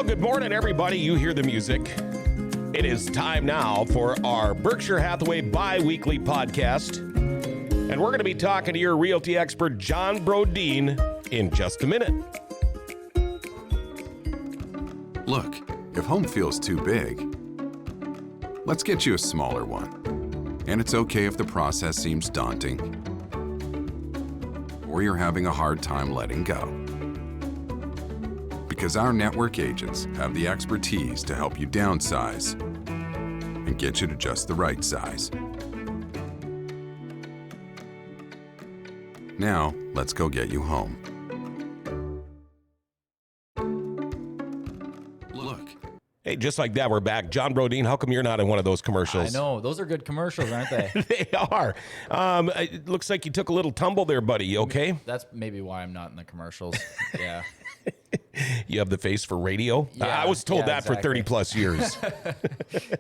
Well, good morning, everybody. You hear the music. It is time now for our Berkshire Hathaway bi-weekly podcast. And we're going to be talking to your realty expert, John Brodeen, in just a minute. Look, if home feels too big, let's get you a smaller one. And it's okay if the process seems daunting or you're having a hard time letting go. Because our network agents have the expertise to help you downsize and get you to just the right size. Now, let's go get you home. Look. Hey, just like that, we're back. John Brodeen, how come you're not in one of those commercials? I know. Those are good commercials, aren't they? They are. It looks like you took a little tumble there, buddy. You okay? That's maybe why I'm not in the commercials. Yeah. You have the face for radio? Yeah, I was told that exactly. for 30 plus years.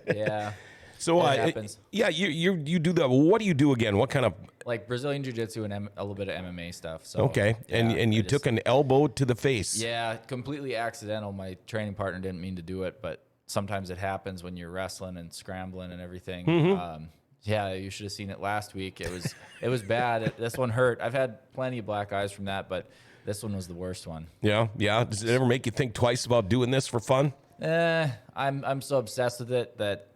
Yeah. So, It happens. yeah, you do that. What do you do again? What kind of? Like Brazilian Jiu-Jitsu and a little bit of MMA stuff. So Okay, yeah, and you took an elbow to the face. Yeah, completely accidental. My training partner didn't mean to do it, but sometimes it happens when you're wrestling and scrambling and everything. Mm-hmm. Yeah, you should have seen it last week. It was bad. This one hurt. I've had plenty of black eyes from that, but this one was the worst one. Yeah. Does it ever make you think twice about doing this for fun? I'm so obsessed with it that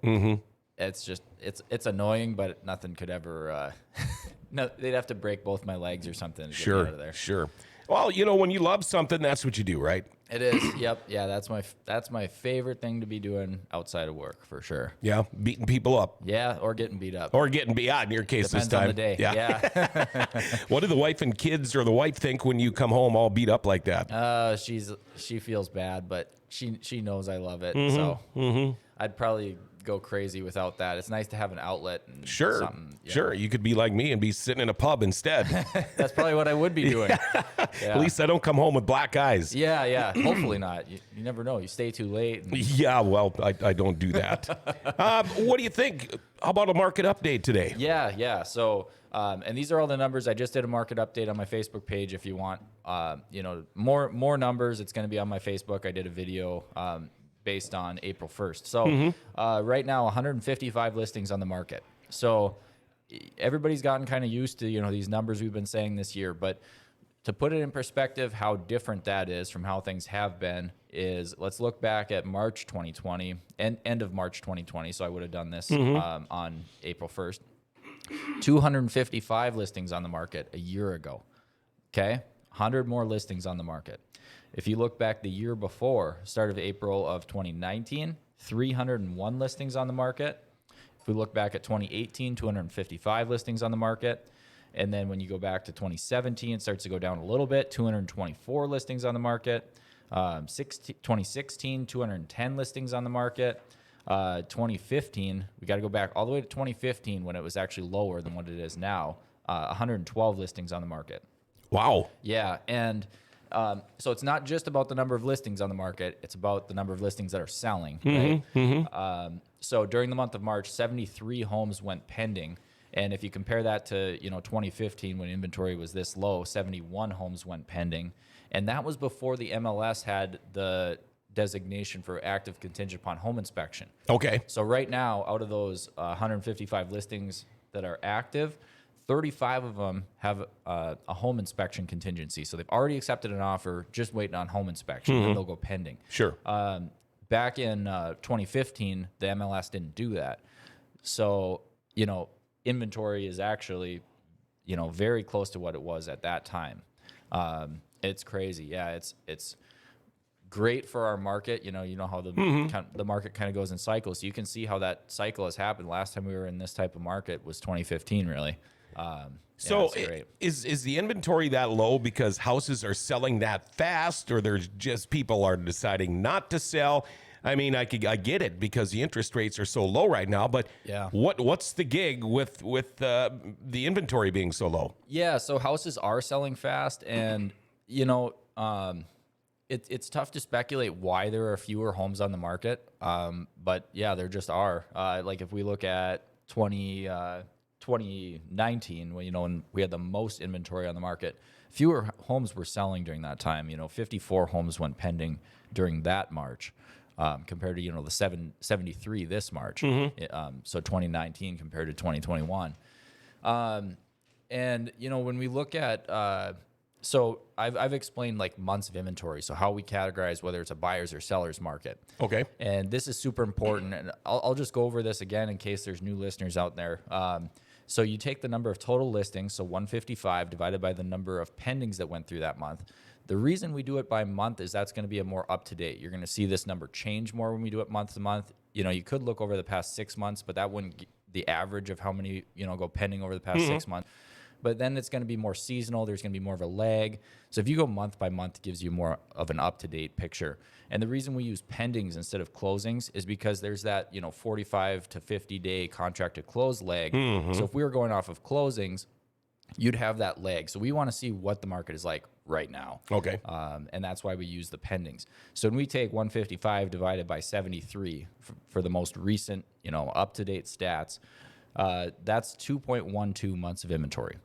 it's just it's annoying, but nothing could ever. No, they'd have to break both my legs or something to get me out of there. Sure. Well, when you love something, that's what you do, right? It is. Yep. Yeah. That's my favorite thing to be doing outside of work for sure. Yeah, beating people up. Yeah, or getting beat up. Or getting beat out in your case Depends this time. on the day. Yeah. What do the wife and kids or the wife think when you come home all beat up like that? She feels bad, but she knows I love it. Mm-hmm. So I'd probably go crazy without that. It's nice to have an outlet. And Sure. something, Sure. You could be like me and be sitting in a pub instead. That's probably what I would be doing. Yeah. At least I don't come home with black eyes. Yeah. Hopefully not. You never know. You stay too late. And Yeah, well, I don't do that. What do you think? How about a market update today? Yeah. So, and these are all the numbers. I just did a market update on my Facebook page. If you want, more numbers, it's going to be on my Facebook. I did a video based on April 1st. So right now, 155 listings on the market. So everybody's gotten kind of used to, these numbers we've been saying this year. But to put it in perspective, how different that is from how things have been is let's look back at March 2020 and end of March 2020. So I would have done this on April 1st. 255 listings on the market a year ago. Okay. 100 more listings on the market. If you look back the year before, start of April of 2019, 301 listings on the market. If we look back at 2018, 255 listings on the market. And then when you go back to 2017, it starts to go down a little bit, 224 listings on the market. 2016, 210 listings on the market. 2015, we got to go back all the way to 2015 when it was actually lower than what it is now. 112 listings on the market. Wow. Yeah, and so it's not just about the number of listings on the market; it's about the number of listings that are selling. Right? So during the month of March, 73 homes went pending, and if you compare that to 2015 when inventory was this low, 71 homes went pending, and that was before the MLS had the designation for active contingent upon home inspection. Okay. So right now, out of those 155 listings that are active, 35 of them have a home inspection contingency. So they've already accepted an offer, just waiting on home inspection, and they'll go pending. Sure. Back in 2015, the MLS didn't do that. So, inventory is actually, very close to what it was at that time. It's crazy. Yeah, it's great for our market. You know how the market kind of goes in cycles. So you can see how that cycle has happened. Last time we were in this type of market was 2015, really. So is the inventory that low because houses are selling that fast, or there's just people are deciding not to sell? I mean, I get it because the interest rates are so low right now, but yeah. What's the gig with the inventory being so low? Yeah, so houses are selling fast, and it's tough to speculate why there are fewer homes on the market. But yeah, there just are. Like if we look at 2019, when we had the most inventory on the market, fewer homes were selling during that time. 54 homes went pending during that March. Compared to the 773 this March, so 2019 compared to 2021, and when we look at, so I've explained like months of inventory, so how we categorize whether it's a buyer's or seller's market. Okay. And this is super important, and I'll just go over this again in case there's new listeners out there. So you take the number of total listings, so 155 divided by the number of pendings that went through that month. The reason we do it by month is that's going to be a more up-to-date. You're going to see this number change more when we do it month to month. You could look over the past 6 months, but that wouldn't get the average of how many, go pending over the past 6 months. But then it's going to be more seasonal. There's going to be more of a lag. So if you go month by month, it gives you more of an up-to-date picture. And the reason we use pendings instead of closings is because there's that, 45 to 50-day contract to close lag. So if we were going off of closings, you'd have that lag. So we want to see what the market is like right now. Okay. And that's why we use the pendings. So when we take 155 divided by 73 for the most recent, up-to-date stats, that's 2.12 months of inventory.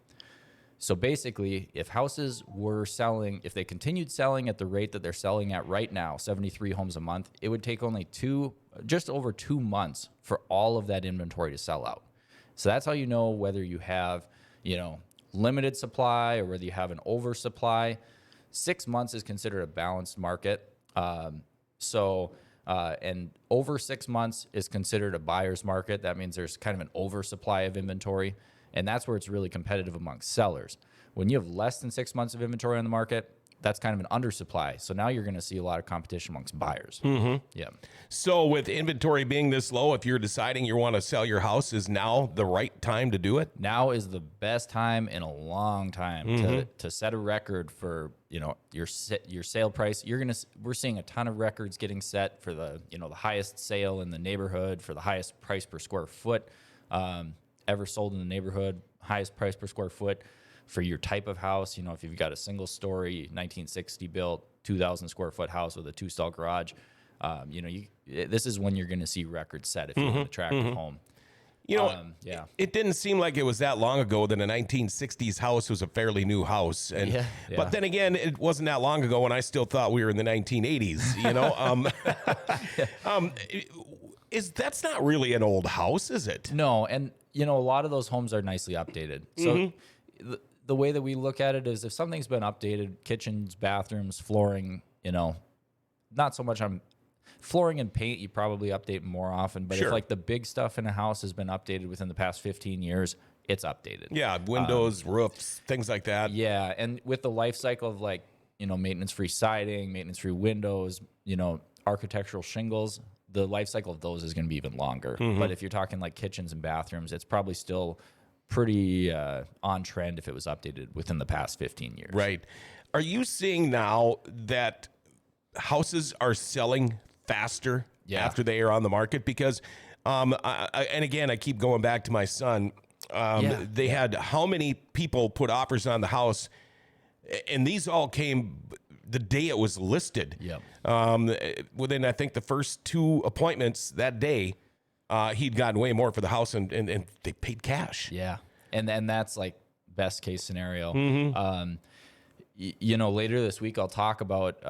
So basically, if houses were selling, if they continued selling at the rate that they're selling at right now, 73 homes a month, it would take only just over 2 months for all of that inventory to sell out. So that's how you know whether you have, limited supply or whether you have an oversupply. 6 months is considered a balanced market. And over 6 months is considered a buyer's market. That means there's kind of an oversupply of inventory. And that's where it's really competitive amongst sellers. When you have less than 6 months of inventory on the market, that's kind of an undersupply. So now you're going to see a lot of competition amongst buyers. Yeah. So with inventory being this low, if you're deciding you want to sell your house, is now the right time to do it? Now is the best time in a long time to set a record for, your sale price. We're seeing a ton of records getting set for the, the highest sale in the neighborhood, for the highest price per square foot ever sold in the neighborhood, highest price per square foot for your type of house. If you've got a single story, 1960 built, 2,000 square foot house with a 2-stall garage, this is when you're going to see records set if you have an attractive home. It didn't seem like it was that long ago that a 1960s house was a fairly new house. And But then again, it wasn't that long ago when I still thought we were in the 1980s, that's not really an old house, is it? No, and a lot of those homes are nicely updated. So the way that we look at it is if something's been updated, kitchens, bathrooms, flooring, not so much on flooring and paint, you probably update more often. But if like the big stuff in a house has been updated within the past 15 years, it's updated. Yeah, windows, roofs, things like that. Yeah, and with the life cycle of like, maintenance-free siding, maintenance-free windows, architectural shingles, the life cycle of those is going to be even longer. But if you're talking like kitchens and bathrooms, it's probably still pretty on trend if it was updated within the past 15 years. Right. Are you seeing now that houses are selling faster after they are on the market? Because, and again, I keep going back to my son. They had how many people put offers on the house, and these all came the day it was listed. Within, I think, the first 2 appointments that day, he'd gotten way more for the house, and they paid cash. Yeah, and that's like best case scenario. Later this week I'll talk about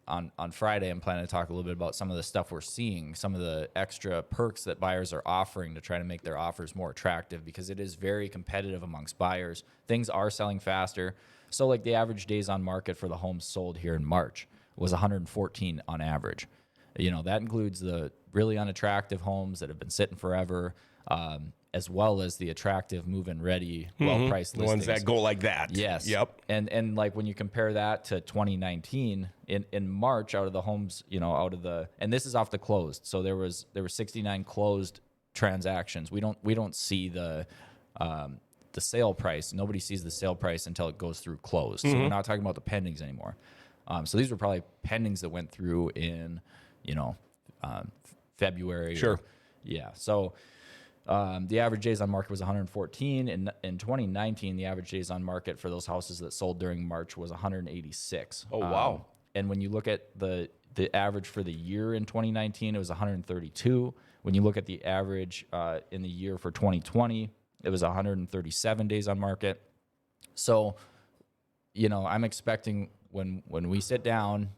on Friday. I'm planning to talk a little bit about some of the stuff we're seeing, some of the extra perks that buyers are offering to try to make their offers more attractive, because it is very competitive amongst buyers. Things are selling faster. So like the average days on market for the homes sold here in March was 114 on average. That includes the really unattractive homes that have been sitting forever, as well as the attractive move-in ready, well-priced listings. The ones that go like that. Yes. Yep. And like when you compare that to 2019, in March, out of the homes, and this is off the closed. So there were 69 closed transactions. We don't see the sale price. Nobody sees the sale price until it goes through closed. So we're not talking about the pendings anymore. So these were probably pendings that went through in, February. Sure. So the average days on market was 114. In 2019, the average days on market for those houses that sold during March was 186. Oh, wow. And when you look at the average for the year in 2019, it was 132. When you look at the average in the year for 2020, it was 137 days on market. So I'm expecting when we sit down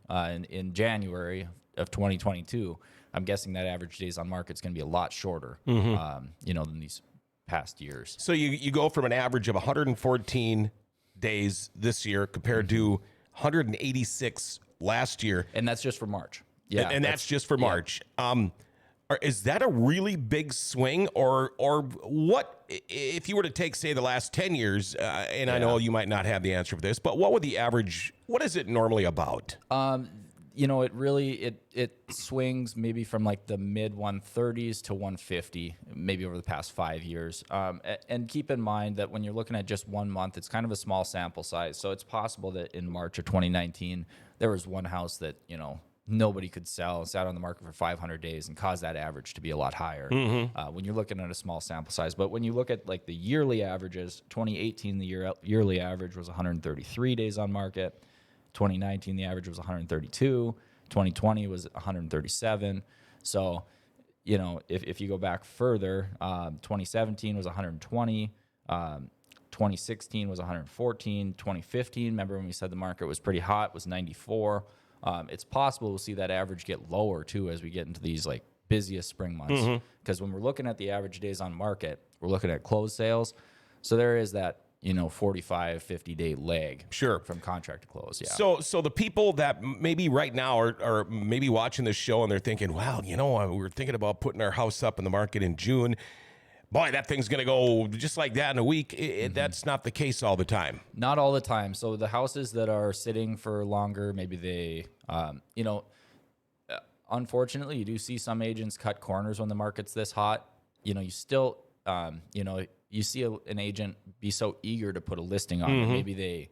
in January of 2022, I'm guessing that average days on market is going to be a lot shorter, than these past years. So you go from an average of 114 days this year compared to 186 last year. And that's just for March. Yeah. And that's just for March. Is that a really big swing, or what if you were to take, say, the last 10 years, and I know you might not have the answer for this, but what is it normally about? It really it swings maybe from like the mid 130s to 150, maybe over the past 5 years. And keep in mind that when you're looking at just 1 month, it's kind of a small sample size. So it's possible that in March of 2019, there was one house that, nobody could sell, sat on the market for 500 days and caused that average to be a lot higher when you're looking at a small sample size. But when you look at like the yearly averages, 2018, the yearly average was 133 days on market. 2019, the average was 132. 2020 was 137. So, if you go back further, 2017 was 120. 2016 was 114. 2015, remember when we said the market was pretty hot, was 94. It's possible we'll see that average get lower too as we get into these like busiest spring months. Because when we're looking at the average days on market, we're looking at closed sales. So there is that 45, 50-day lag from contract to close. Yeah. So the people that maybe right now are maybe watching this show and they're thinking, wow, we're thinking about putting our house up in the market in June. Boy, that thing's going to go just like that in a week. That's not the case all the time. Not all the time. So the houses that are sitting for longer, maybe they, unfortunately, you do see some agents cut corners when the market's this hot. You still, you see an agent be so eager to put a listing on that maybe they,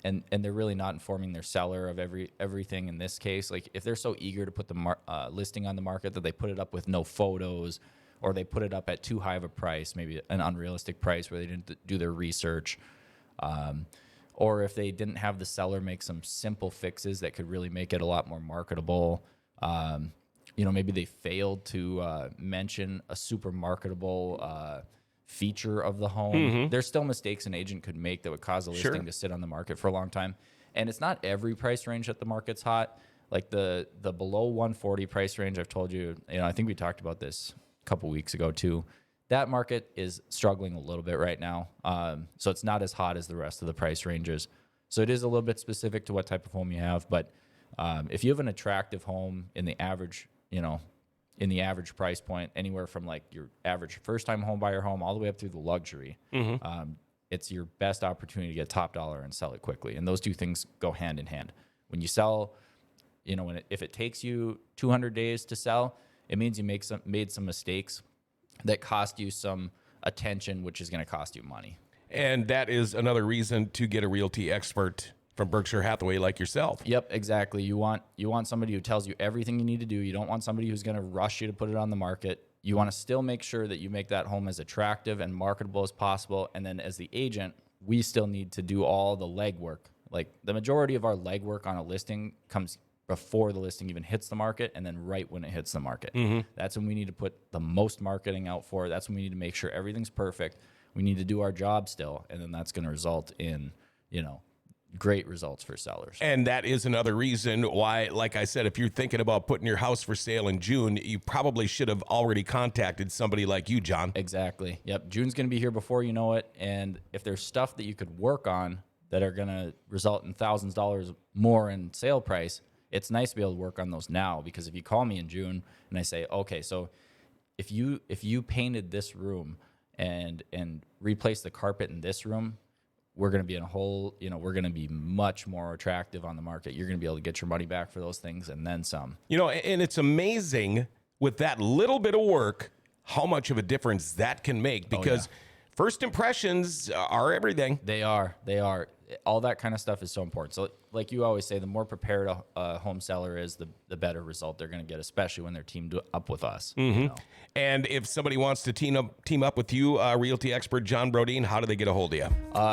and they're really not informing their seller of everything in this case. Like if they're so eager to put the listing on the market that they put it up with no photos, or they put it up at too high of a price, maybe an unrealistic price where they didn't do their research, or if they didn't have the seller make some simple fixes that could really make it a lot more marketable. Maybe they failed to mention a super marketable feature of the home. There's still mistakes an agent could make that would cause a listing to sit on the market for a long time. And it's not every price range that the market's hot. Like the below 140 price range, I've told you, I think we talked about this a couple weeks ago too. That market is struggling a little bit right now. So it's not as hot as the rest of the price ranges. So it is a little bit specific to what type of home you have. But if you have an attractive home in the average, in the average price point, anywhere from like your average first-time home buyer home all the way up through the luxury, it's your best opportunity to get top dollar and sell it quickly. And those two things go hand in hand. When you sell, if it takes you 200 days to sell, it means you made some mistakes that cost you some attention, which is going to cost you money. And that is another reason to get a realty expert from Berkshire Hathaway like yourself. Yep, exactly. You want somebody who tells you everything you need to do. You don't want somebody who's going to rush you to put it on the market. You want to still make sure that you make that home as attractive and marketable as possible. And then as the agent, we still need to do all the legwork. Like the majority of our legwork on a listing comes before the listing even hits the market and then right when it hits the market. That's when we need to put the most marketing out for. That's when we need to make sure everything's perfect. We need to do our job still. And then that's going to result in, great results for sellers. And that is another reason why, like I said, if you're thinking about putting your house for sale in June, you probably should have already contacted somebody like you, John. Exactly. Yep. June's going to be here before you know it. And if there's stuff that you could work on that are going to result in thousands of dollars more in sale price, it's nice to be able to work on those now, because if you call me in June and I say, okay, so if you painted this room and replaced the carpet in this room, we're going to be in a whole, we're going to be much more attractive on the market. You're going to be able to get your money back for those things and then some. And it's amazing with that little bit of work, how much of a difference that can make, because first impressions are everything. They are. All that kind of stuff is so important. So like you always say, the more prepared a home seller is, the better result they're going to get, especially when they're teamed up with us. You know? And if somebody wants to team up with you, realty expert John Brodeen, how do they get a hold of you?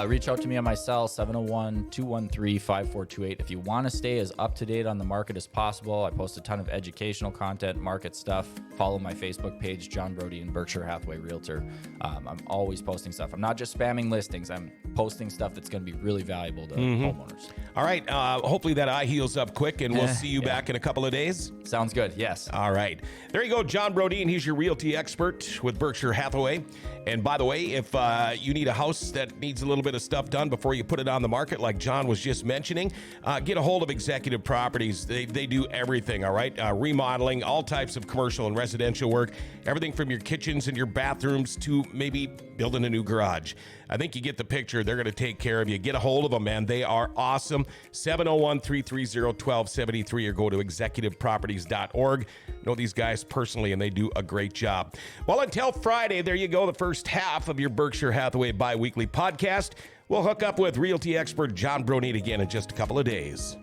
Reach out to me on my cell, 701-213-5428. If you want to stay as up to date on the market as possible, I post a ton of educational content, market stuff. Follow my Facebook page, John Brodeen, Berkshire Hathaway Realtor. I'm always posting stuff. I'm not just spamming listings. I'm posting stuff that's going to be really valuable to homeowners. All right. Hopefully that eye heals up quick, and we'll see you back in a couple of days. Sounds good. Yes. All right. There you go, John Brodeen. He's your realty expert with Berkshire Hathaway. And by the way, if you need a house that needs a little bit of stuff done before you put it on the market, like John was just mentioning, get a hold of Executive Properties. They do everything, all right? Remodeling, all types of commercial and residential work, everything from your kitchens and your bathrooms to maybe building a new garage. I think you get the picture. They're going to take care of you. Get a hold of them, man. They are awesome. 701-330-1273 or go to executiveproperties.org. Know these guys personally, and they do a great job. Well, until Friday, there you go, the first half of your Berkshire Hathaway bi-weekly podcast. We'll hook up with realty expert John Brodeen again in just a couple of days.